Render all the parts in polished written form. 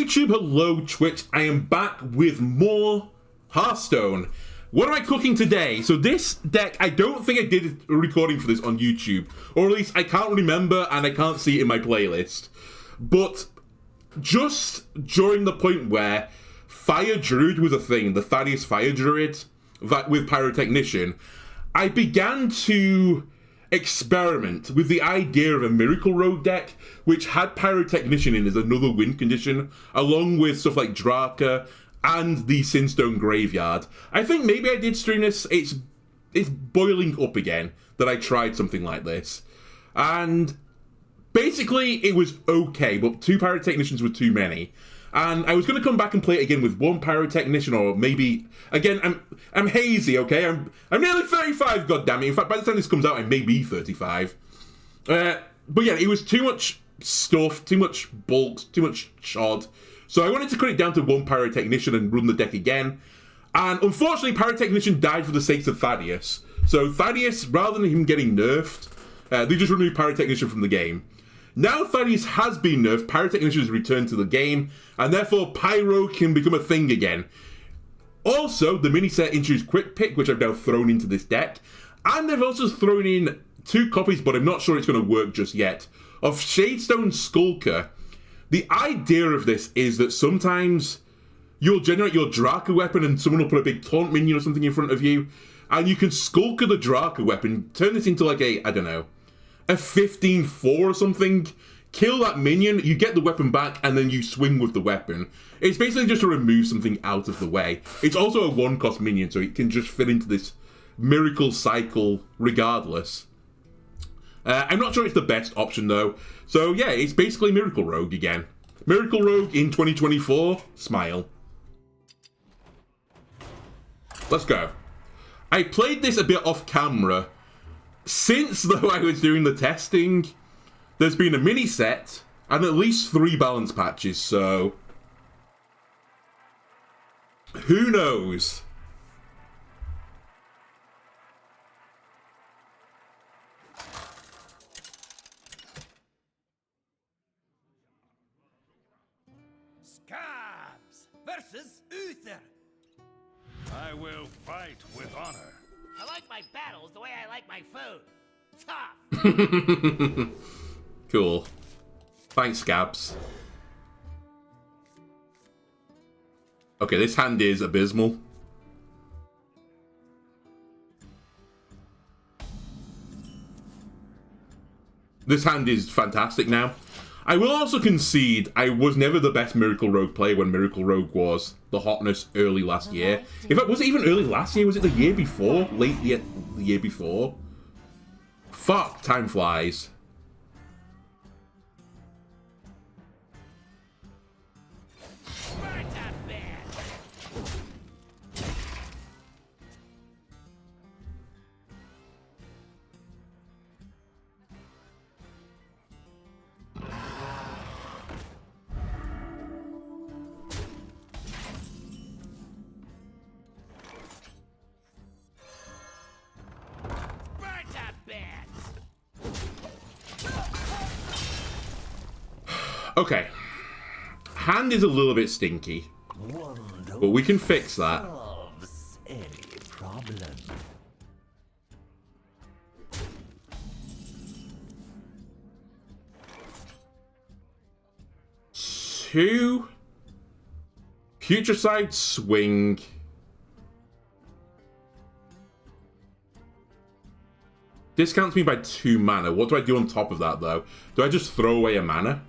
YouTube, hello Twitch, I am back with more Hearthstone. What am I cooking today? So this deck, I don't think I did a recording for this on YouTube, or at least I can't remember and I can't see it in my playlist. But just during the point where Fire Druid was a thing, the Daddius Fire Druid with Pyrotechnician, I began to experiment with the idea of a Miracle Rogue deck which had Pyrotechnician in as another win condition, along with stuff like Draka and the Sinstone Graveyard. I think maybe I did stream this. It's boiling up again that I tried something like this. And basically it was okay, but 2 Pyrotechnicians were too many. And I was going to come back and play it again with 1 Pyrotechnician, or maybe again. I'm hazy, okay. I'm nearly 35. Goddammit. In fact, by the time this comes out, I may be 35. But yeah, it was too much stuff, too much bulk, too much chod. So I wanted to cut it down to 1 Pyrotechnician and run the deck again. And unfortunately, Pyrotechnician died for the sake of Daddius. So Daddius, rather than him getting nerfed, they just removed Pyrotechnician from the game. Now Daddius has been nerfed, Pyrotechnician has returned to the game, and therefore Pyrogue can become a thing again. Also, the mini set introduced Quick Pick, which I've now thrown into this deck, and they've also thrown in 2 copies, but I'm not sure it's going to work just yet, of Shadowstep Skulker. The idea of this is that sometimes you'll generate your Draka weapon and someone will put a big taunt minion or something in front of you, and you can Skulker the Draka weapon, turn this into like a 15-4 or something, kill that minion, you get the weapon back, and then you swing with the weapon. It's basically just to remove something out of the way. It's also a 1-cost minion, so it can just fit into this miracle cycle regardless. I'm not sure it's the best option though. So yeah, it's basically Miracle Rogue again. Miracle Rogue in 2024, smile. Let's go. I played this a bit off camera. Since, though, I was doing the testing, there's been a mini set and at least 3 balance patches, so who knows? Scabs versus Uther. I will fight with honor. I like my battles the way I like my food. Tough. Cool. Thanks, Scabs. Okay, this hand is abysmal. This hand is fantastic now. I will also concede I was never the best Miracle Rogue player when Miracle Rogue was the hotness early last year. In fact, was it even early last year? Was it the year before? Late the year before? Fuck, time flies. Okay, hand is a little bit stinky, but we can fix that. Any problem. Two Putricide Swing. Discounts me by 2 mana. What do I do on top of that, though? Do I just throw away a mana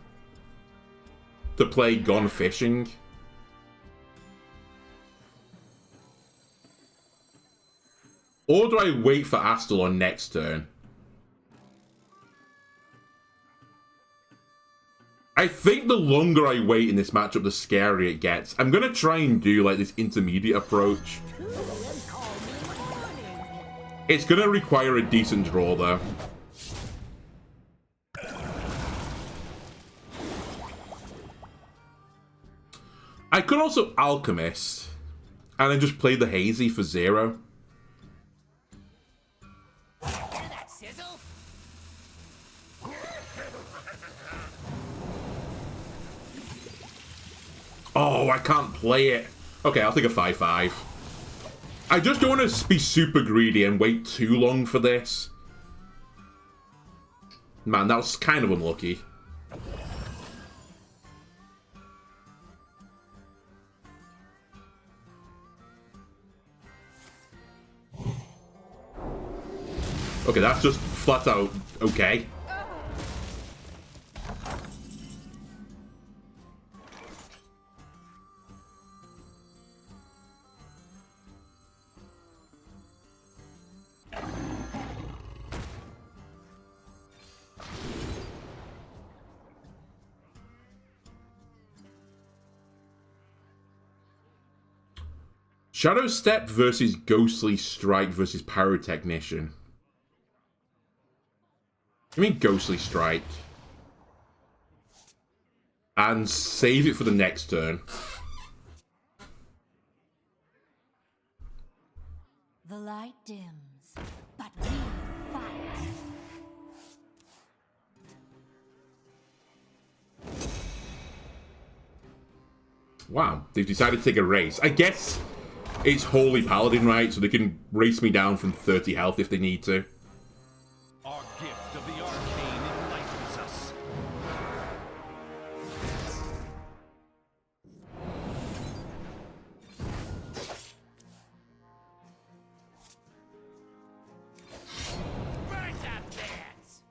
to play Gone Fishing? Or do I wait for Astal on next turn? I think the longer I wait in this matchup, the scarier it gets. I'm going to try and do like this intermediate approach. It's going to require a decent draw, though. I could also Alchemist and then just play the Hazy for 0. Oh, I can't play it. Okay, I'll take a 5/5. I just don't want to be super greedy and wait too long for this. Man, that was kind of unlucky. Okay, that's just flat out okay. Shadowstep versus Ghostly Strike versus Pyrotechnician. I mean Ghostly Strike. And save it for the next turn. The light dims, but we fight. Wow, they've decided to take a race. I guess it's Holy Paladin, right? So they can race me down from 30 health if they need to. Our gift of the arcane enlightens us. Burn that bats!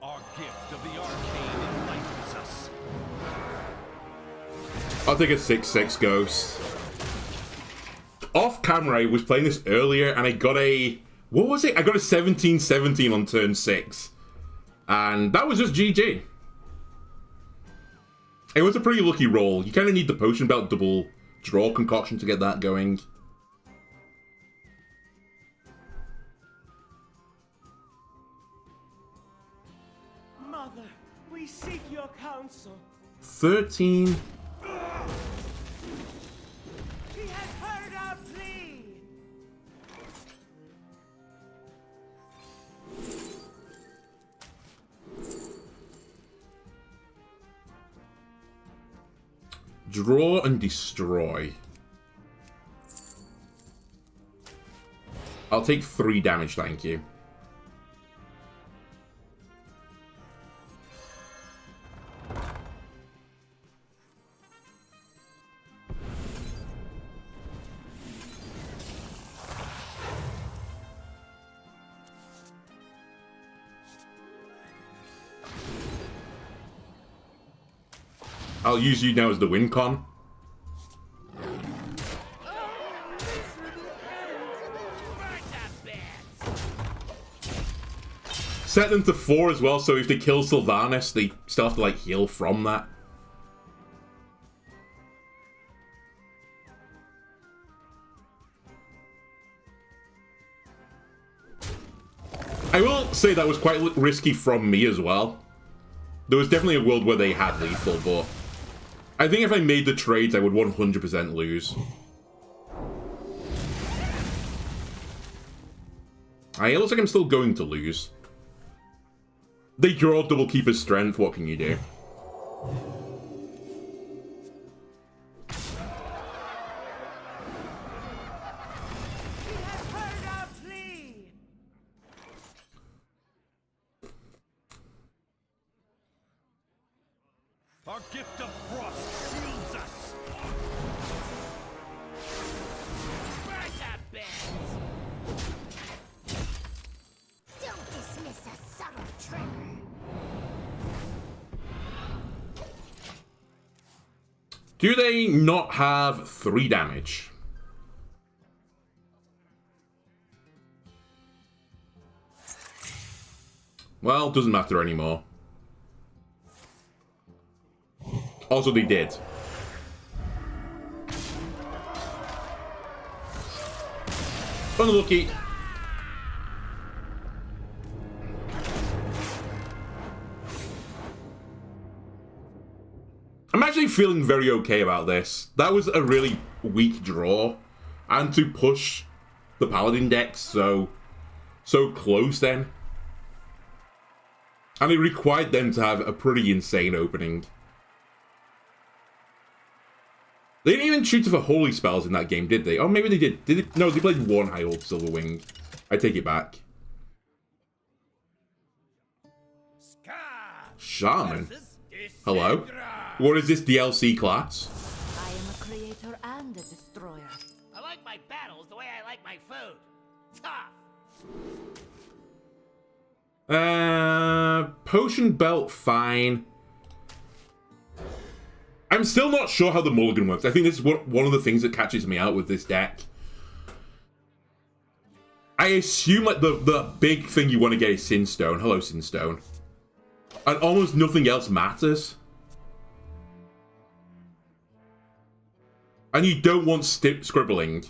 Our gift of the arcane enlightens us. I'll take a 6/6 Ghost. Off camera, I was playing this earlier and I got a... What was it? I got a 17/17 on turn 6. And that was just GG. It was a pretty lucky roll. You kind of need the Potion Belt double draw concoction to get that going. Mother, we seek your counsel. 13. She has heard our plea. Draw and destroy. I'll take 3 damage, thank you. I'll use you now as the win con. Burn that bats! Set them to 4 as well, so if they kill Sylvanas, they still have to, like, heal from that. I will say that was quite risky from me as well. There was definitely a world where they had lethal, but I think if I made the trades, I would 100% lose. It looks like I'm still going to lose. They draw double keeper's strength, what can you do? She has heard our plea. Our gift of frost shields us. Burn that bats! Don't dismiss a subtle trigger. Do they not have 3 damage? Well, doesn't matter anymore. Also, they did. Unlucky. I'm actually feeling very okay about this. That was a really weak draw. And to push the Paladin decks so close then. And it required them to have a pretty insane opening. They didn't even shoot for holy spells in that game, did they? Oh, maybe they did. Did they? No, they played one High Old Silverwing. I take it back. Shaman? Hello? What is this DLC class? I am a creator and a destroyer. I like my battles the way I like my food. Tough. Potion belt, fine. I'm still not sure how the mulligan works. I think this is one of the things that catches me out with this deck. I assume like the big thing you want to get is Sinstone. Hello, Sinstone. And almost nothing else matters. And you don't want scribbling.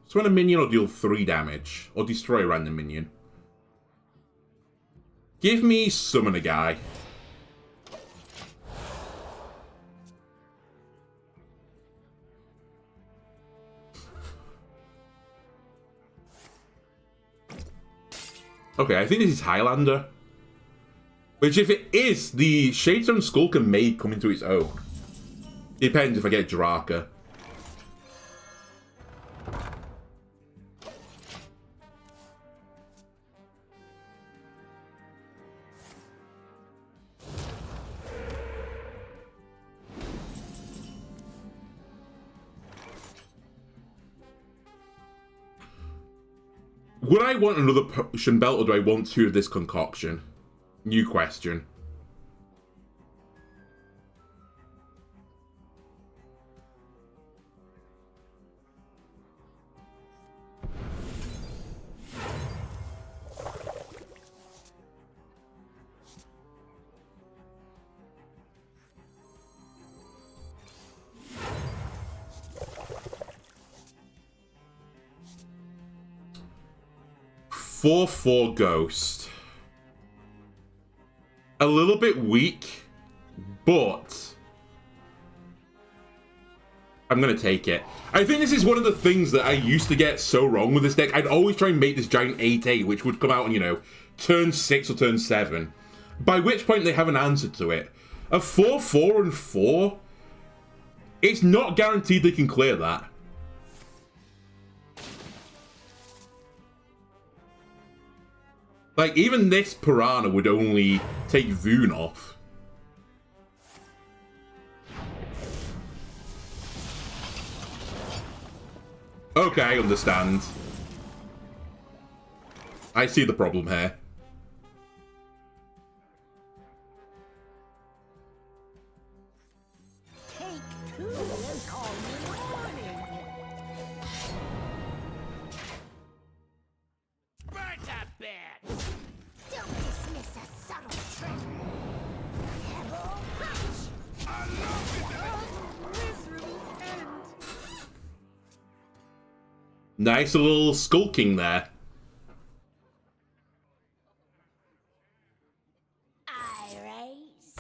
So when a minion will deal 3 damage, or destroy a random minion. Give me summon a guy. Okay, I think this is Highlander. Which, if it is, the Shadestone Skulker may come into its own. Depends if I get Draka. Would I want another potion belt, or do I want 2 of this concoction? New question. (4/4) Ghost. A little bit weak, but I'm going to take it. I think this is one of the things that I used to get so wrong with this deck. I'd always try and make this giant 8/8, which would come out on, you know, turn 6 or turn 7. By which point they have an answer to it. A 4/4 and 4, it's not guaranteed they can clear that. Like, even this Piranha would only take Voon off. Okay, I understand. I see the problem here. Take 2 and call me morning. Burn to bits. Don't dismiss a subtle trick. Pebble punch. Misery end. Nice little skulking there. I raise,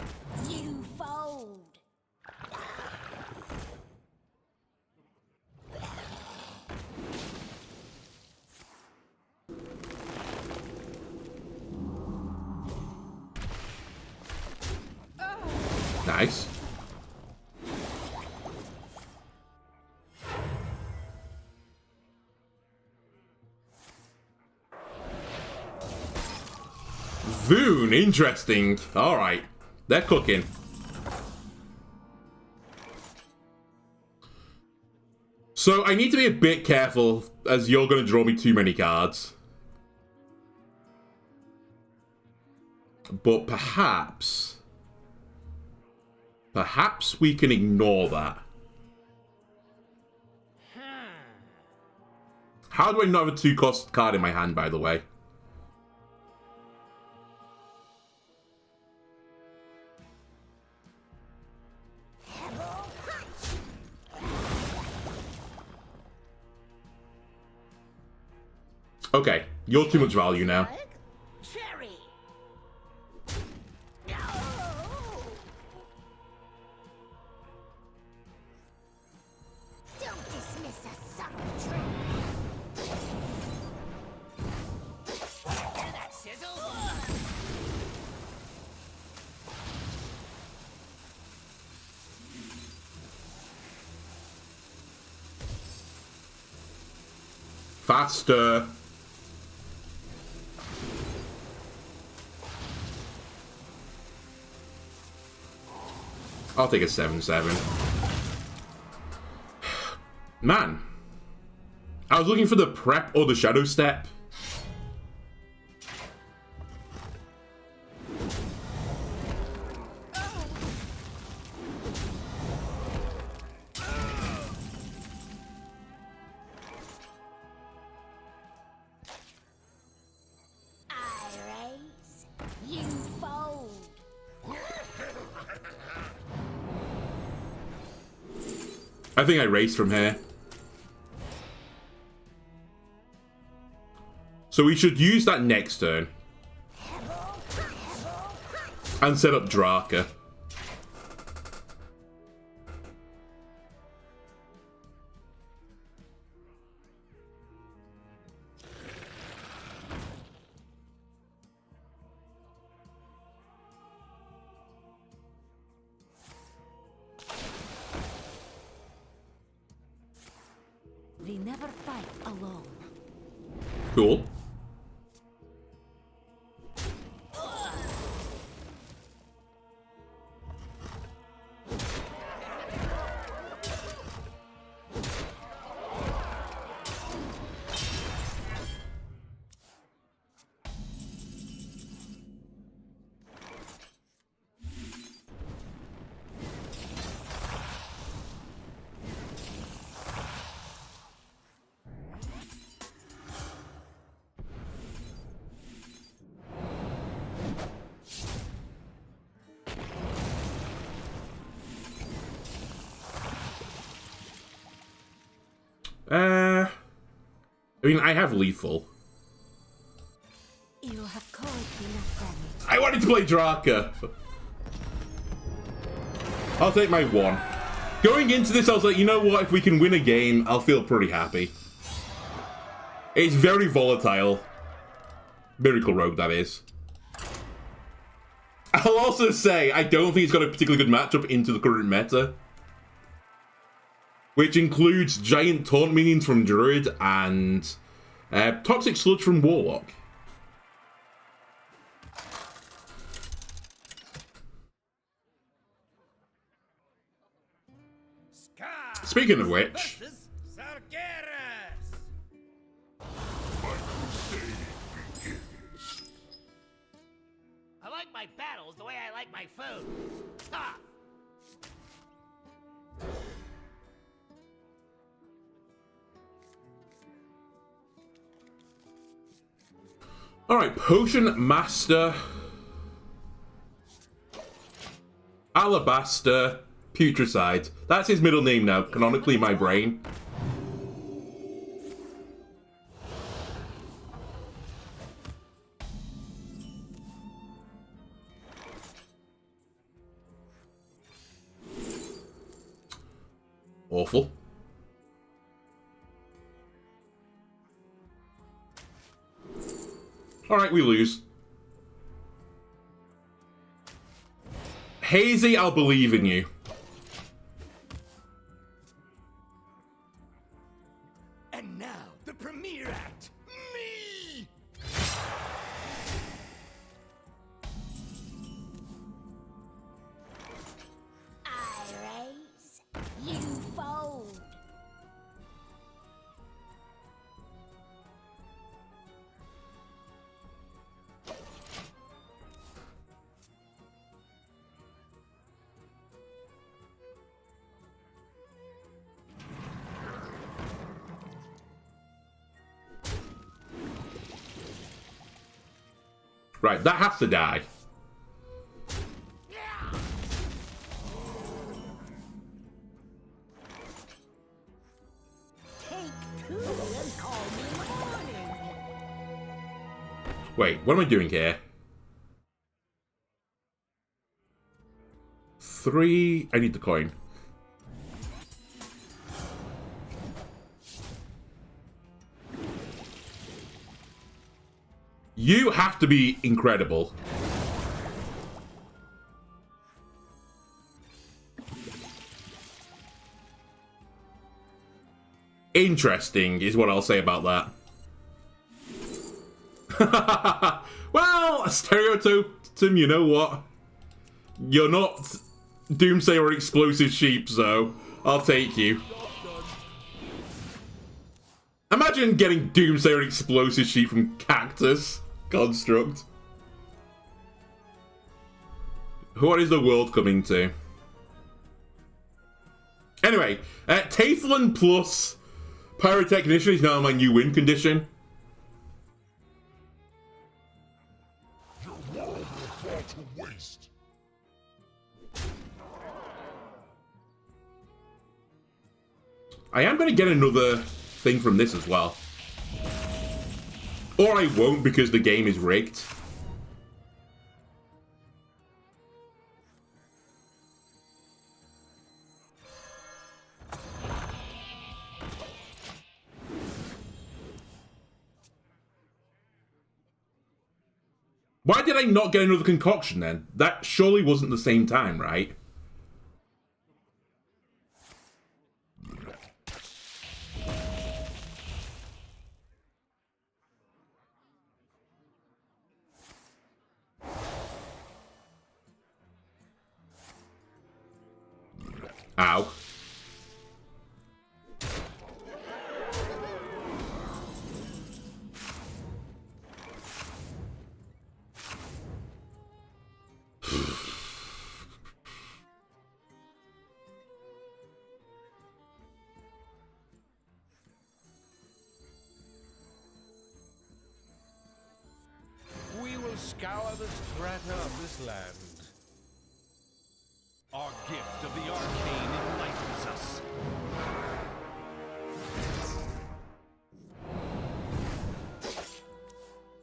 you fold. Nice. Voon, interesting. Alright, they're cooking. So I need to be a bit careful, as you're going to draw me too many cards. But perhaps we can ignore that. How do I not have a 2-cost card in my hand, by the way? Okay, you're too much value now. Cherry. faster. I'll take a 7/7. Man. I was looking for the prep or the Shadowstep. I think I raced from here. So we should use that next turn. And set up Draka. They never fight alone. Cool. I mean, I have lethal. You have caused enough damage. I wanted to play Draka. I'll take my 1. Going into this, I was like, you know what? If we can win a game, I'll feel pretty happy. It's very volatile. Miracle Rogue, that is. I'll also say, I don't think it's got a particularly good matchup into the current meta. Which includes giant taunt minions from Druid and toxic sludge from Warlock. Speaking of which, I like my battles the way I like my food. Tough. alright, Potion Master, Alabaster, Putricide. That's his middle name now, canonically in my brain. Awful. Alright, we lose. Hazy, I'll believe in you. And now, the premiere act, me! I raise, you fold. Right, that has to die. Take 2 and call me morning. Wait, what am I doing here? 3... I need the coin. You have to be incredible. Interesting is what I'll say about that. Well, Stereototem, you know what? You're not Doomsday or Explosive Sheep, so I'll take you. Imagine getting Doomsday or Explosive Sheep from Cactus Construct. What is the world coming to? Anyway, Tathlon plus Pyrotechnician is now my new win condition. Your world will fall to waste. I am going to get another thing from this as well. Or I won't because the game is rigged. Why did I not get another concoction then? That surely wasn't the same time, right? Ow. We will scour the strata of this land. Our gift of the arcane enlightens us.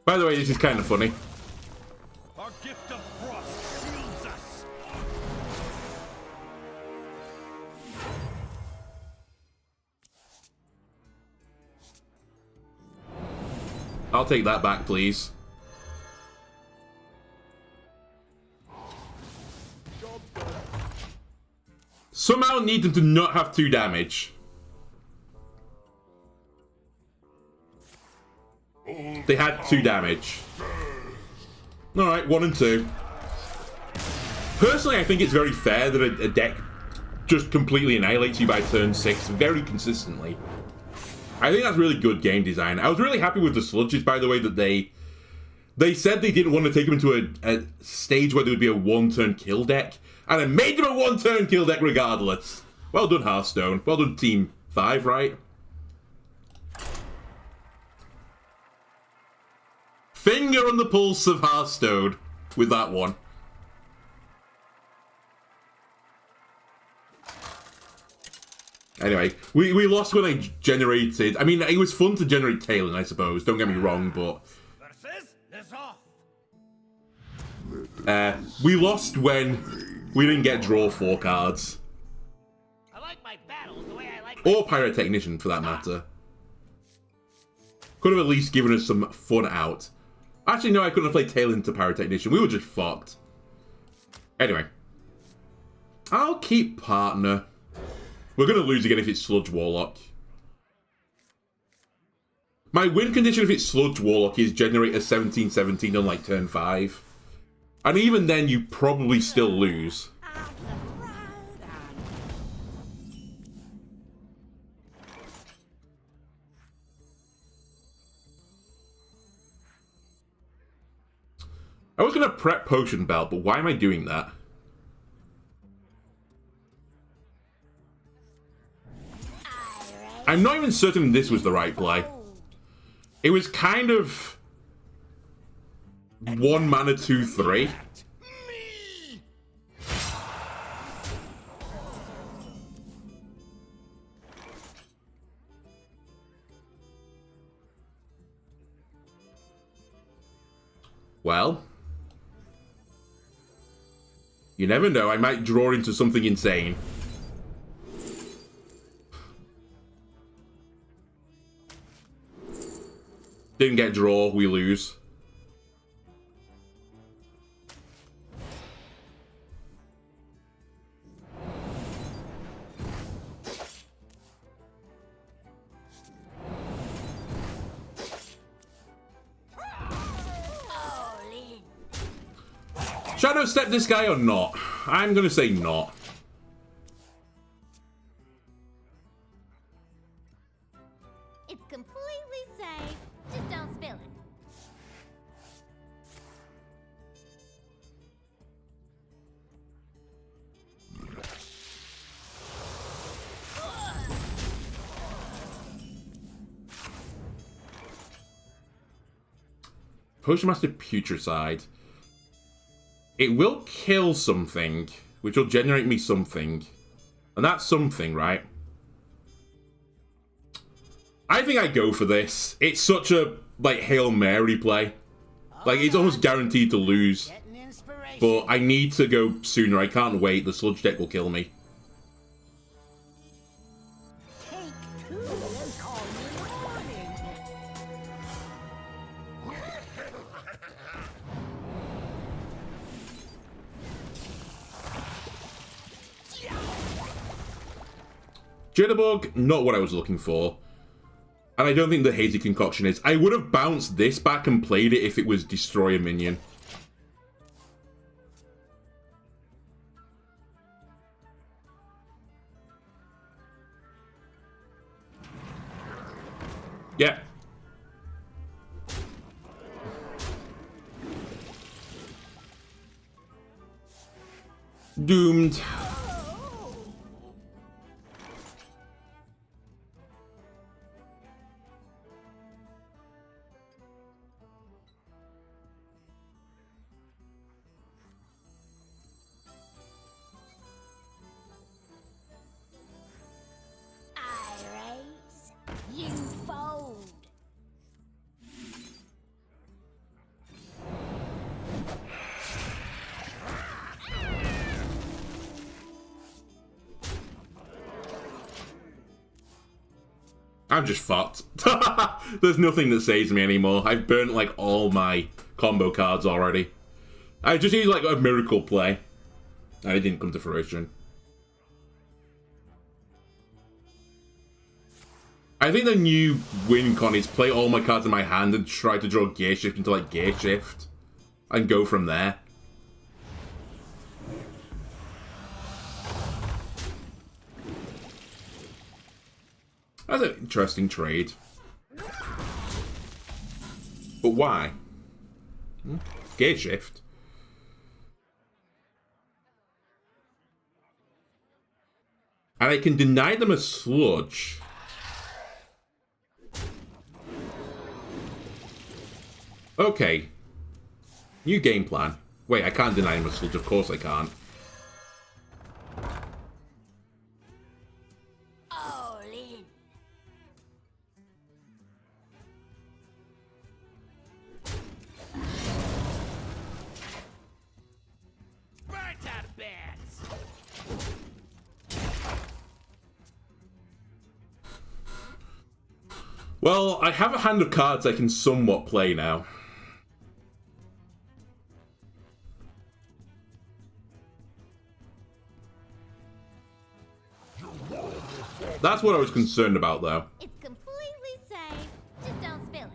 By the way, this is kind of funny. Our gift of frost shields us. I'll take that back, please. Somehow need them to not have 2 damage. They had 2 damage. Alright, 1 and 2. Personally, I think it's very fair that a deck just completely annihilates you by turn 6 very consistently. I think that's really good game design. I was really happy with the sludges, by the way, that they said they didn't want to take them to a stage where there would be a 1-turn kill deck. And I made them a 1-turn kill deck regardless. Well done, Hearthstone. Well done, Team 5, right? Finger on the pulse of Hearthstone with that one. Anyway, we lost when I generated... I mean, it was fun to generate Talon, I suppose. Don't get me wrong, but... Versus is off. We lost when we didn't get draw 4 cards. I like my battles the way I like Or Pyrotechnician, for that matter. Could have at least given us some fun out. Actually, no, I couldn't have played Talon to Pyrotechnician. We were just fucked. Anyway. I'll keep Partner. We're going to lose again if it's Sludge Warlock. My win condition if it's Sludge Warlock is generate a 17/17 on like turn 5. And even then, you probably still lose. I was going to prep Potion Belt, but why am I doing that? I'm not even certain this was the right play. It was kind of 1 mana 2/3. Well, you never know. I might draw into something insane. Didn't get draw, we lose. Shadowstep this guy or not? I'm gonna say not. It's completely safe. Just don't spill it. Postmaster Putricide. It will kill something, which will generate me something. And that's something, right? I think I go for this. It's such a, like, Hail Mary play. Like, it's almost guaranteed to lose. Getting inspiration. But I need to go sooner. I can't wait. The sludge deck will kill me. Take two and call me morning. Jitterbug, not what I was looking for. And I don't think the Hazy Concoction is. I would have bounced this back and played it if it was Destroy a Minion. Yeah. Doomed. I raise, you fold. I'm just fucked. There's nothing that saves me anymore. I've burnt, like, all my combo cards already. I just need, like, a miracle play. And it didn't come to fruition. I think the new win con is play all my cards in my hand and try to draw Gear Shift into, like, Gear Shift. And go from there. That's an interesting trade. But why? Gear Shift. And I can deny them a sludge. Okay. New game plan. Wait, I can't deny them a sludge. Of course I can't. All in. Burnt out of bats. Well, I have a hand of cards I can somewhat play now. That's what I was concerned about, though. It's completely safe. Just don't spill it.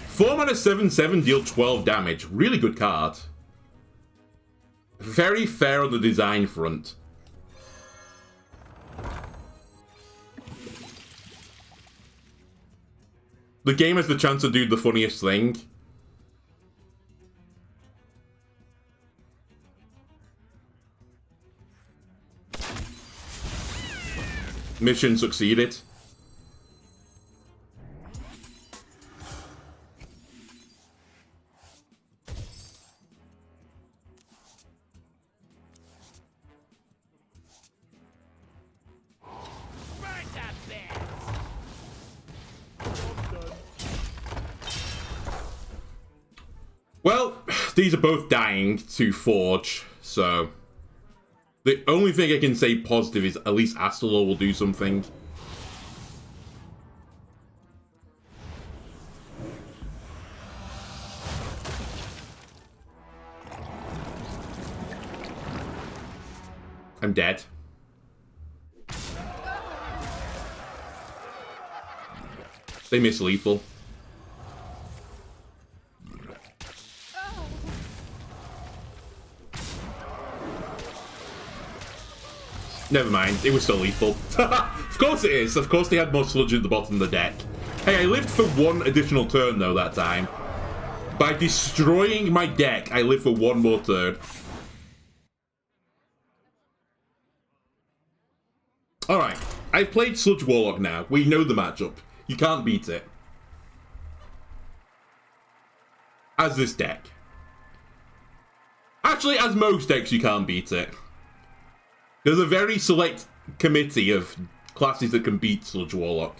4 mana 7/7 deal 12 damage. Really good card. Very fair on the design front. The game has the chance to do the funniest thing. Mission succeeded. Burnt out bats. Well, these are both dying to Forge, so... The only thing I can say positive is at least Astalor will do something. I'm dead. They miss lethal. Never mind, it was still lethal. Of course it is. Of course they had more sludge at the bottom of the deck. Hey, I lived for one additional turn, though, that time. By destroying my deck, I lived for one more turn. Alright, I've played Sludge Warlock now. We know the matchup. You can't beat it. As this deck. Actually, as most decks, you can't beat it. There's a very select committee of classes that can beat Sludge Warlock.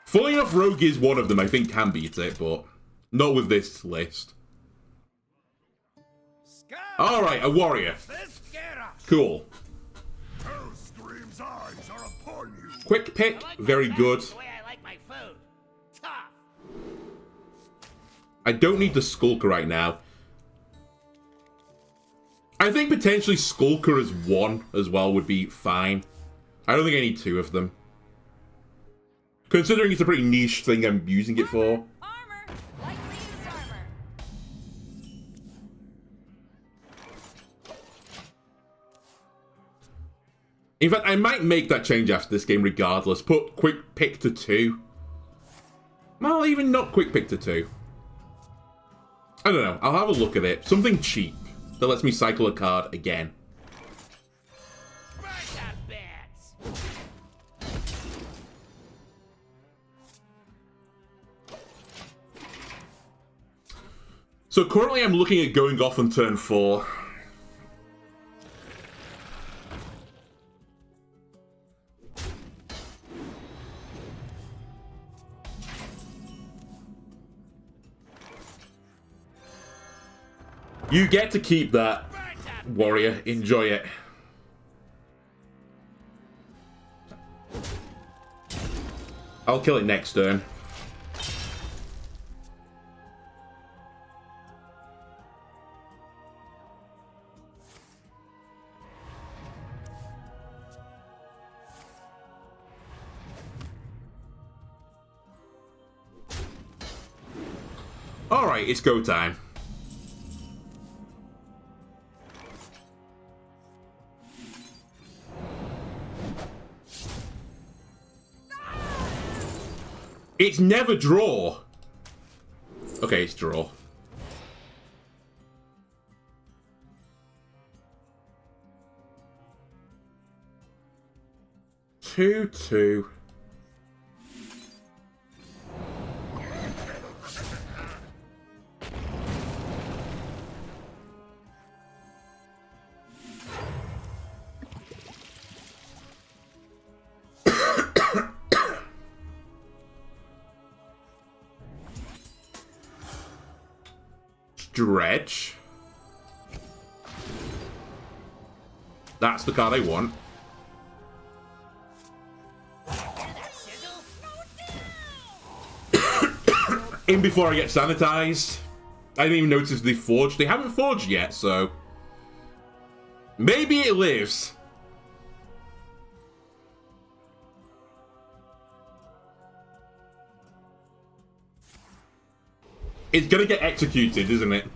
Fully enough, Rogue is one of them, I think, can beat it, but not with this list. Alright, a warrior. Cool. Hellscream's eyes are upon you. Quick pick, very good. The way I like my food. Tough. I don't need the Skulker right now. I think potentially Skulker as one as well would be fine. I don't think I need two of them. Considering it's a pretty niche thing I'm using it for. Armor! Lightly used armor. In fact, I might make that change after this game regardless. Put quick pick to 2. Well, even not quick pick to 2. I don't know. I'll have a look at it. Something cheap that lets me cycle a card again. Burn the bats. So currently I'm looking at going off on turn 4. You get to keep that, warrior. Enjoy it. I'll kill it next turn. Alright, it's go time. It's never draw. Okay, it's draw. Two. Stretch. That's the card I want. In before I get sanitized. I didn't even notice they forged. They haven't forged yet, so maybe it lives. It's gonna get executed, isn't it?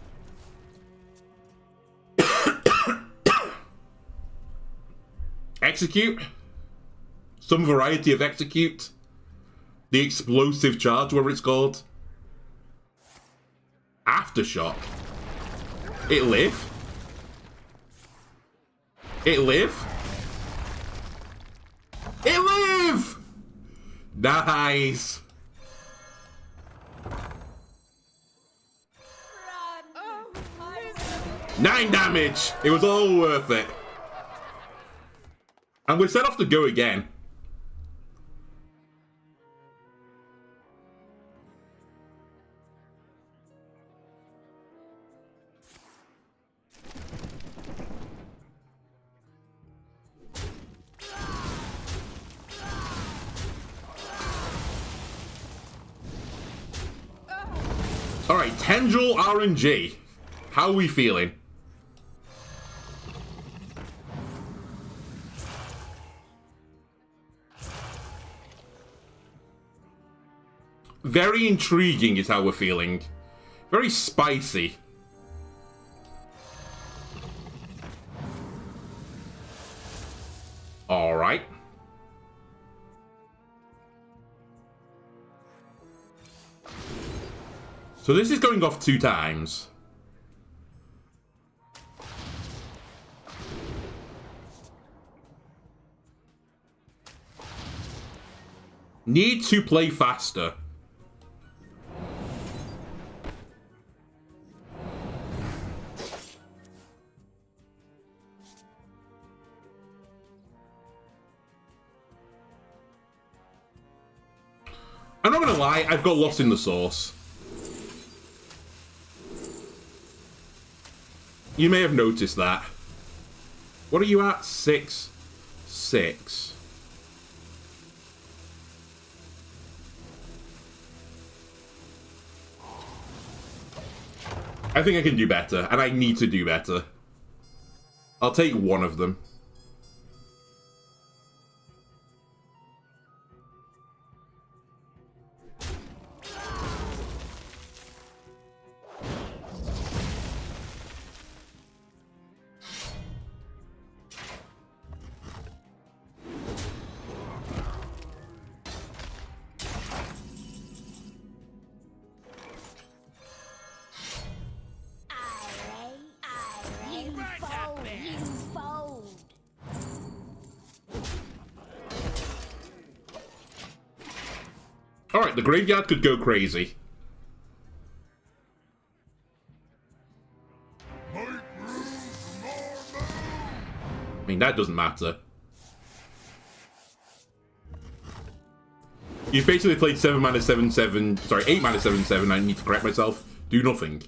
Execute? Some variety of execute? The explosive charge, whatever it's called. Aftershock. It live? It live? It live! Nice! Run! 9 damage! It was all worth it. And we're set off to go again. Alright, Tendril RNG. How are we feeling? Very intriguing is how we're feeling. Very spicy. Alright. So this is going off 2 times. Need to play faster. I'm not gonna lie, I've got lost in the sauce. You may have noticed that. What are you at? 6, 6. I think I can do better, and I need to do better. I'll take one of them. Alright, the graveyard could go crazy. I mean, that doesn't matter. You've basically played 7 mana 7/7, sorry, 8 mana 7/7, I need to correct myself. Do nothing.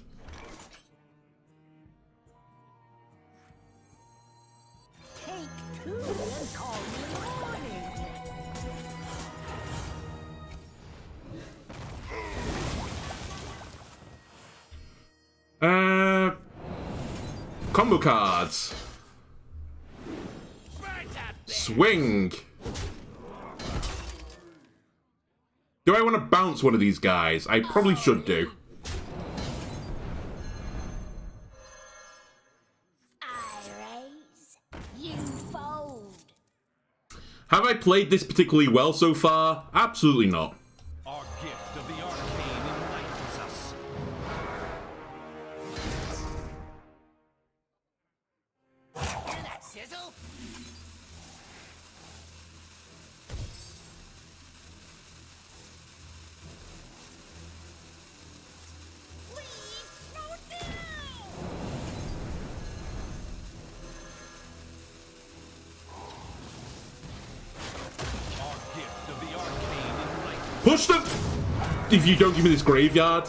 Combo cards. Swing. Do I want to bounce one of these guys? I probably should do. Have I played this particularly well so far? Absolutely not. Our gift of the arcane enlightens us. Hear that sizzle? Please slow down. Our gift of the arcane enlightens Push them! If you don't give me this graveyard,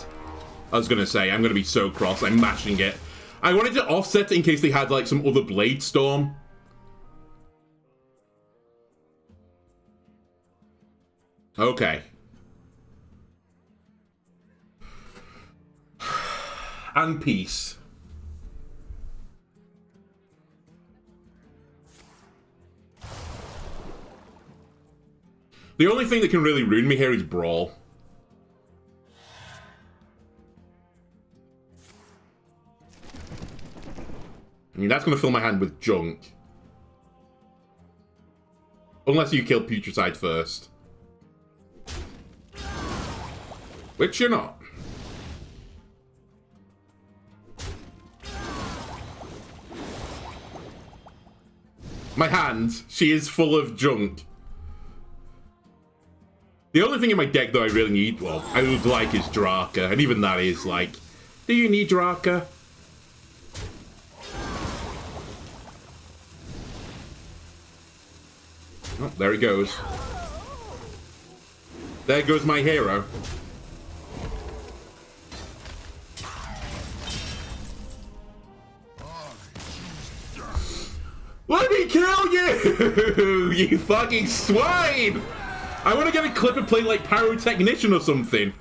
I was gonna say, I'm gonna be so cross, I'm mashing it. I wanted to offset it in case they had like some other Blade Storm. Okay. And peace. The only thing that can really ruin me here is Brawl. I mean, that's going to fill my hand with junk. Unless you kill Putricide first. Which you're not. My hand, she is full of junk. The only thing in my deck that I really need, well, I would like is Draka. And even that is like, do you need Draka? Oh, there he goes. There goes my hero. Let me kill you! You fucking swine! I want to get a clip of playing like Pyrotechnician or something.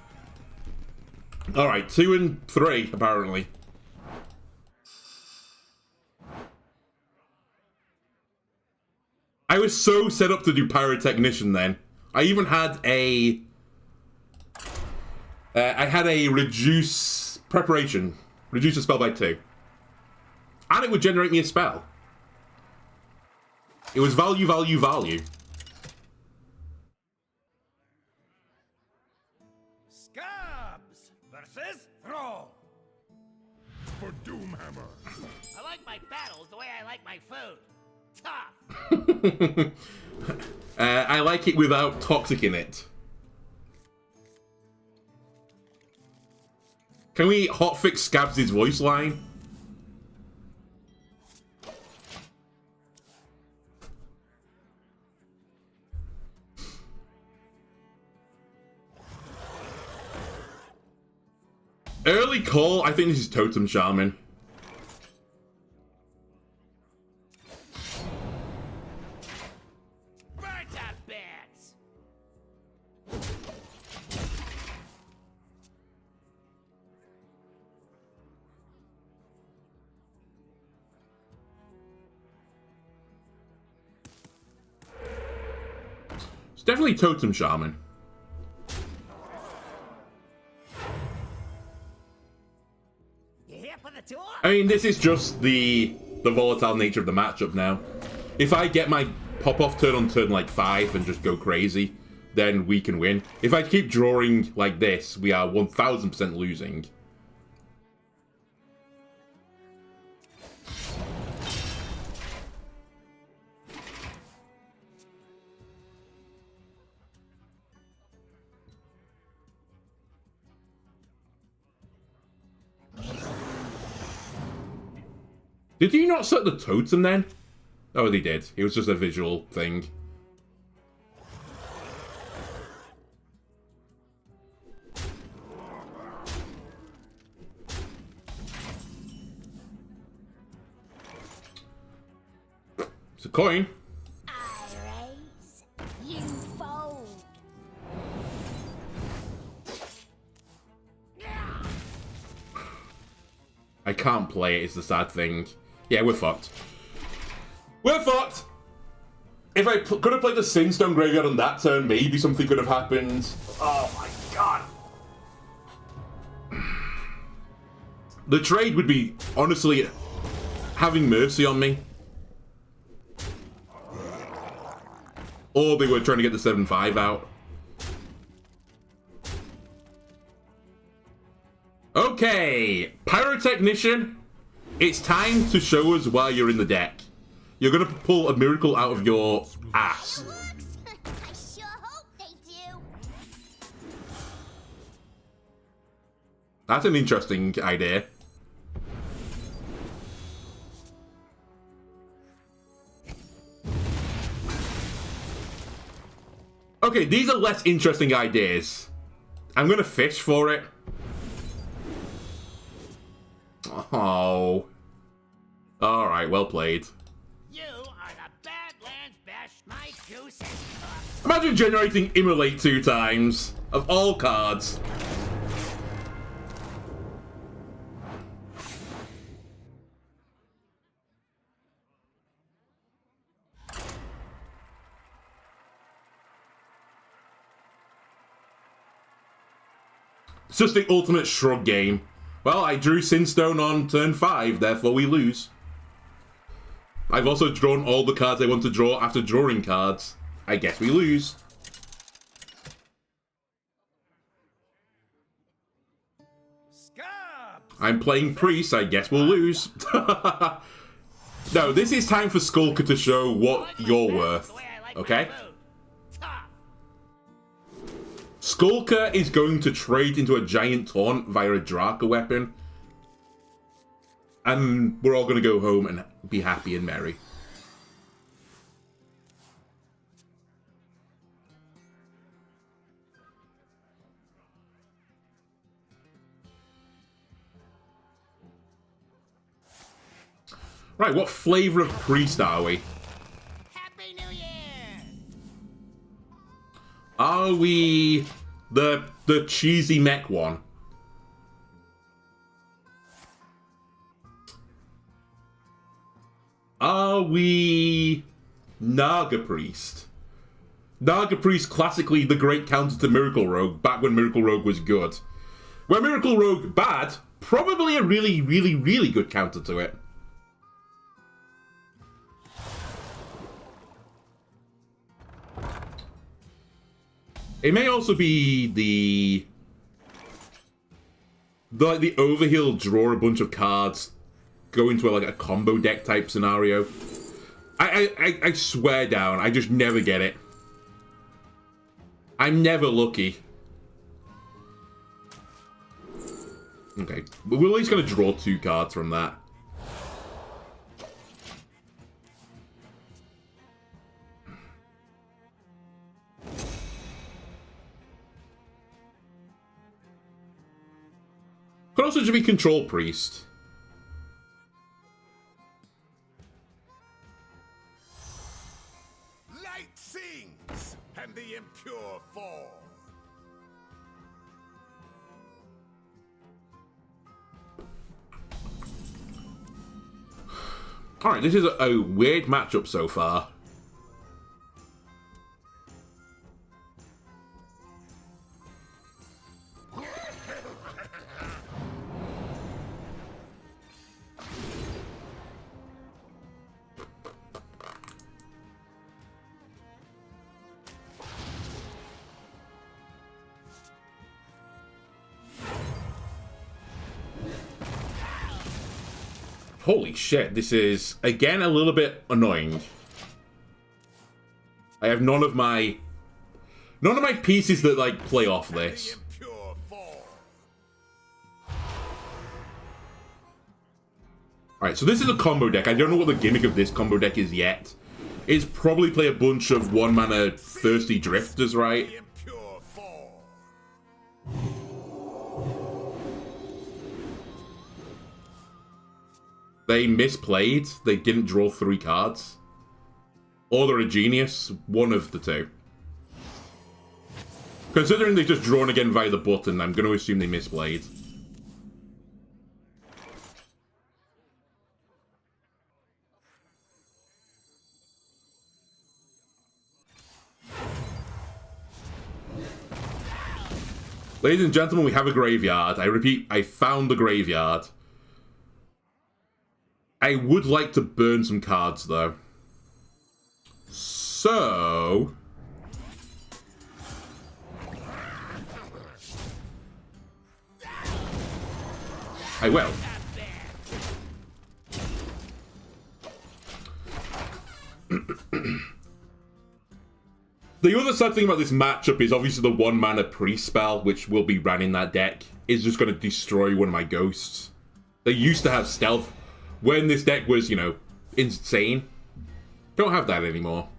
Alright, 2 and 3, apparently. I was so set up to do Pyrotechnician then. I even had a... I had a reduce preparation. Reduce a spell by 2. And it would generate me a spell. It was value, value, value. Scabs versus Throw. For Doomhammer. I like my battles the way I like my food. Tough. I like it without toxic in it. Can we hotfix Scabs' voice line? Early call, I think this is Totem Shaman. Burn that bats. It's definitely Totem Shaman. You here for the tour? I mean, this is just the volatile nature of the matchup now. If I get my pop-off turn on turn like 5 and just go crazy, then we can win. If I keep drawing like this, we are 1000% losing. Did he not set the totem then? Oh, he did. It was just a visual thing. It's a coin. I raise, you fold. I can't play it, it's the sad thing. Yeah, we're fucked. We're fucked! If I could have played the Sinstone Graveyard on that turn, maybe something could have happened. Oh my god. The trade would be, honestly, having mercy on me. Or they were trying to get the 7-5 out. Okay, Pyrotechnician, it's time to show us why you're in the deck. You're gonna pull a miracle out of your ass. Looks. I sure hope they do. That's an interesting idea. Okay, these are less interesting ideas. I'm gonna fish for it. Oh. Alright, well played. You are the Badlands Bash. My goose is cooked. Imagine generating Immolate 2 times. Of all cards. It's just the ultimate shrug game. Well, I drew Sinstone on turn 5, therefore we lose. I've also drawn all the cards I want to draw after drawing cards. I guess we lose. Scabs. I'm playing Priest, I guess we'll lose. No, this is time for Skulker to show what you're worth. Okay? Tough. Skulker is going to trade into a giant taunt via a Draka weapon. And we're all going to go home and be happy and merry. Right, what flavor of priest are we? Happy New Year. Are we the cheesy mech one? Are we Naga Priest? Naga Priest, classically the great counter to Miracle Rogue, back when Miracle Rogue was good. Where Miracle Rogue bad, probably a really, really, really good counter to it. It may also be the overheal, draw a bunch of cards, go into like a combo deck type scenario. I swear down, I just never get it. I'm never lucky. Okay, but we're at least going to draw 2 cards from that. Could also just be Control Priest. Light sings, and the impure fall. Alright, this is a weird matchup so far. Holy shit, this is, again, a little bit annoying. I have none of my pieces that, like, play off this. Alright, so this is a combo deck. I don't know what the gimmick of this combo deck is yet. It's probably play a bunch of 1-mana Thirsty Drifters, right? They misplayed. They didn't draw 3 cards. Or they're a genius. One of the two. Considering they've just drawn again via the button, I'm going to assume they misplayed. Ladies and gentlemen, we have a graveyard. I repeat, I found the graveyard. I would like to burn some cards, though. So... I will. The other sad thing about this matchup is obviously the 1-mana Priest spell, which will be ran in that deck, is just going to destroy one of my ghosts. They used to have stealth when this deck was, you know, insane. Don't have that anymore.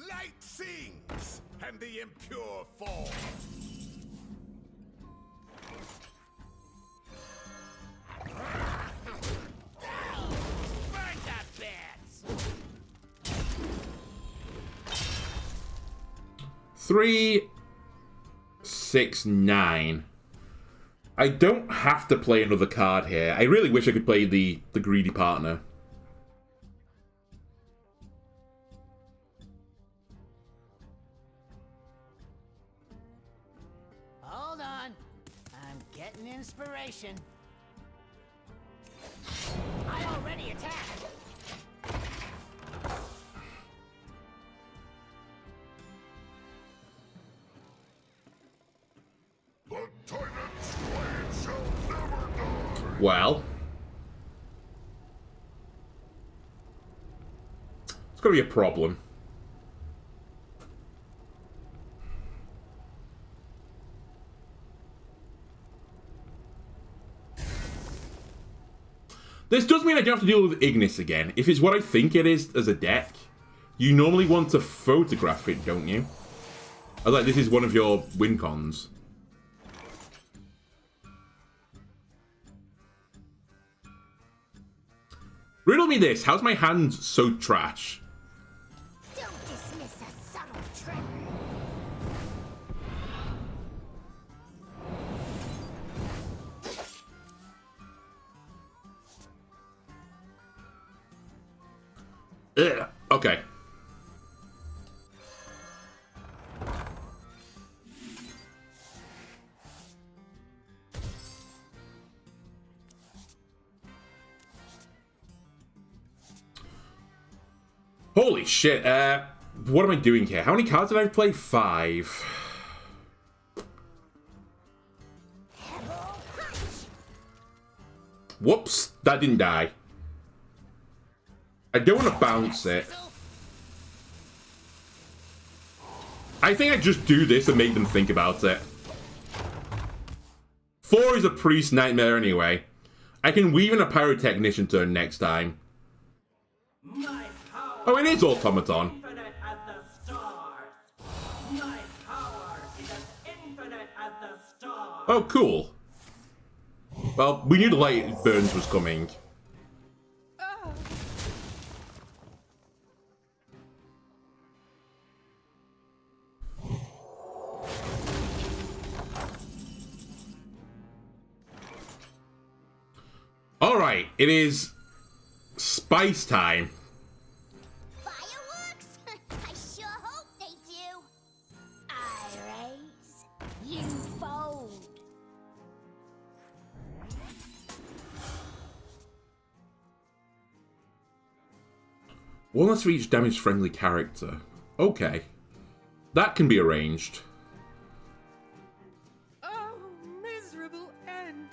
Light sings, and the impure fall. Burn the bats. 3, 6, 9. I don't have to play another card here. I really wish I could play the greedy partner. Hold on. I'm getting inspiration. I already attacked. The Titan's blade shall never die! Well. It's gonna be a problem. This does mean I don't have to deal with Ignis again. If it's what I think it is as a deck, you normally want to photograph it, don't you? I like this is one of your win cons. Riddle me this, how's my hand so trash? Don't dismiss a subtle tremor. Ugh. Okay. Holy shit, what am I doing here? How many cards did I play? 5. Whoops, that didn't die. I don't want to bounce it. I think I just do this and make them think about it. 4 is a priest nightmare anyway. I can weave in a pyrotechnician turn next time. Oh, it is automaton. Oh, cool. Well, we knew the light burns was coming. Alright, it is spice time. Fireworks? I sure hope they do. I raise, you fold. Once for each damage-friendly character. Okay. That can be arranged. Oh, miserable end.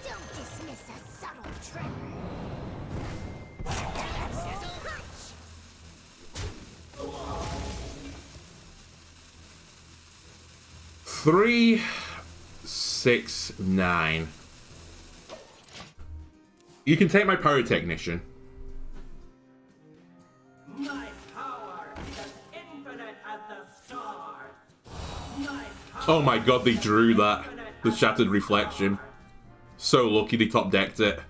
Don't dismiss a subtle tremor. 3, 6, 9. You can take my Pyrotechnician. My power is as infinite as the stars. Oh my god, they drew that. The Shattered Reflection. So lucky they top decked it.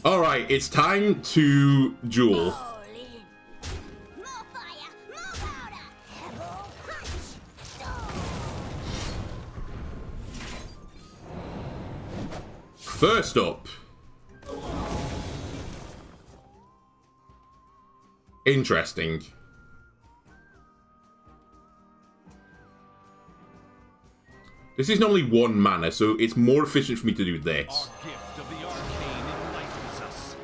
Alright, it's time to duel. All in. More fire, more powder. Pebble punch. First up. Interesting. This is normally 1 mana, so it's more efficient for me to do this. Our gift of the arcane enlightens us.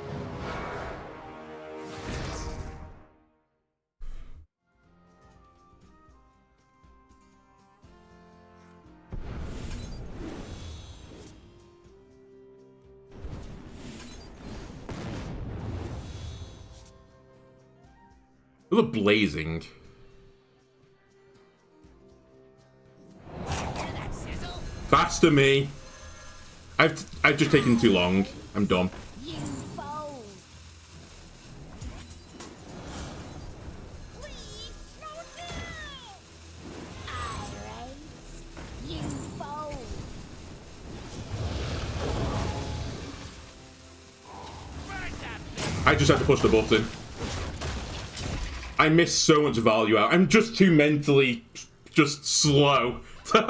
Look at the blazing. Faster me. I've just taken too long. I'm done. You fold. Please slow down. I raise. You fold. I just had to push the button. I missed so much value out. I'm just too mentally just slow. And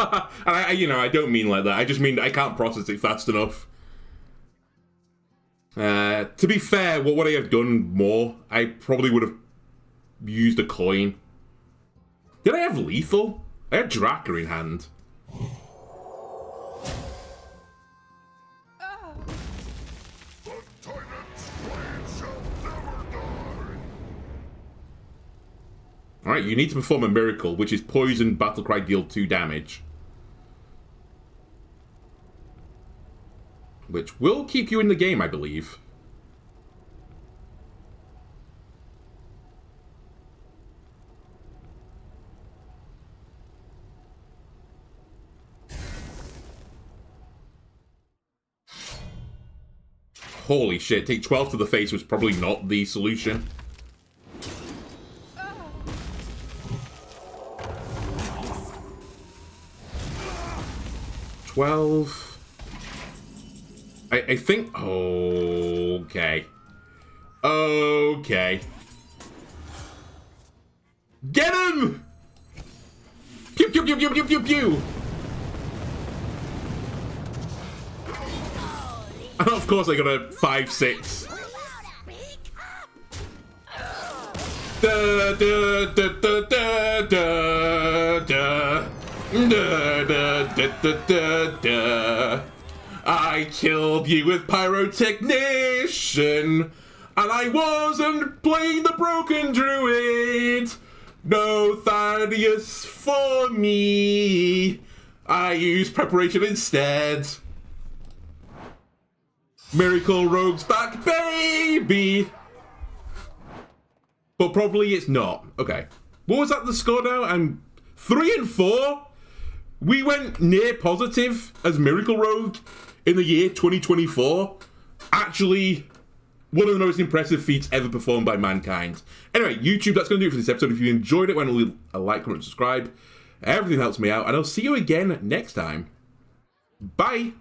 I don't mean like that. I just mean I can't process it fast enough. To be fair, what would I have done more? I probably would have used a coin. Did I have lethal? I had Draka in hand. The Titan's blade shall never die. Alright, you need to perform a miracle, which is poison, battlecry, deal 2 damage. Which will keep you in the game, I believe. Holy shit, take 12 to the face was probably not the solution. I think... Okay. Okay. Get him! Pew, pew, pew, pew, pew, pew, pew! And of course I got a 5-6. Da, da, da, da, da, da, da. Da, da, da, da, da, da. I killed you with Pyrotechnician, and I wasn't playing the Broken Druid. No Daddius for me. I used Preparation instead. Miracle Rogue's back, baby. But probably it's not. Okay. What was that the score now? I'm 3 and 4. We went near positive as Miracle Rogue in the year 2024. Actually, one of the most impressive feats ever performed by mankind. Anyway, YouTube, that's going to do it for this episode. If you enjoyed it, why not leave a like, comment, subscribe. Everything helps me out, and I'll see you again next time. Bye!